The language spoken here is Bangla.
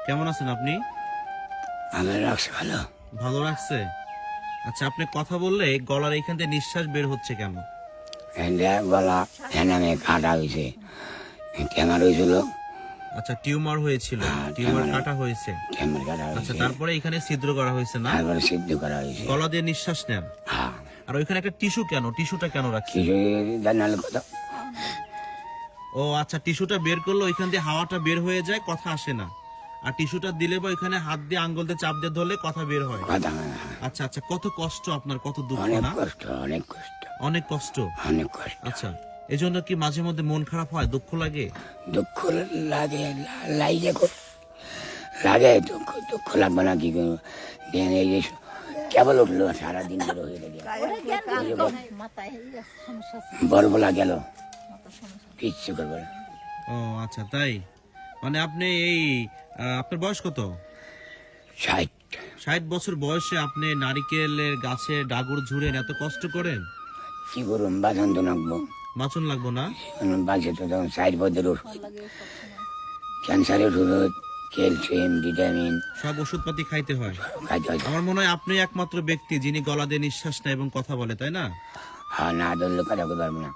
কেমন আছেন আপনি? ভালো রাখছে, ভালো। ভালো লাগছে। আচ্ছা, আপনি কথা বললে গলার এখান থেকে নিঃশ্বাস বের হচ্ছে কেন? গলা নামে কাটা হয়েছে, ক্যামার হয়েছিল। আচ্ছা, টিউমার হয়েছিল, হ্যাঁ, টিউমার টিউমার। কাটা হয়েছে। ক্যামার কাটা আচ্ছা, হয়েছে, তারপরে এখানে ছিদ্র করা হয়েছে না? তারপরে সিদ্ধ করা হয়েছে। গলা দিয়ে নিঃশ্বাস নেন। হ্যাঁ, আর ওইখানে একটা টিস্যু কেন? টিস্যুটা কেন রাখছেন? কিছু জানালে কথা। ও আচ্ছা, টিস্যুটা বের করলে ওইখান দিয়ে হাওয়াটা বের হয়ে যায়, কথা আসে না। আর টিস্যুটা দিলে বা ওইখানে হাত দিয়ে আঙ্গুল দিয়ে চাপ দিয়ে ধরলে কথা বের হয়। কথা হয় না। আচ্ছা আচ্ছা, কত কষ্ট আপনার, কত দুঃখ অনেক না? কষ্ট, অনেক কষ্ট, অনেক কষ্ট। অনেক কষ্ট। আচ্ছা, এজন্য কি মাঝে মধ্যে মন খারাপ হয়, দুঃখ লাগে? দুঃখ লাগে, লাগে লাগে। দুঃখ দুঃখ লাগবে না কি করবো? দেন এই যে কেবল উঠলো, সারাদিন ধরে হয়ে গেল, বরবলা গেল, কিচ্ছু করবে না। ও আচ্ছা, তাই? মানে আপনি এই আপনার বয়স কত? 60। 60 বছর বয়সে আপনি নারিকেলের গাছে ডাগর ঝুড়েন, এত কষ্ট করেন? কি করুন, বাসন তো নাকবো, বাঁচন লাগবো না? বাঁচে তো তখন 60 বছর ওষুধ, ক্যান্সারের ওষুধ, ক্যালসিয়াম, ভিটামিন সব ওষুধপাতি খাইতে হয়। খাইতে হয়। আমার মনে হয় আপনি একমাত্র ব্যক্তি যিনি গলা দিয়ে নিঃশ্বাস নেয় এবং কথা বলে, তাই না? হ্যাঁ, না ধরলে কথা বলতে পারবো না।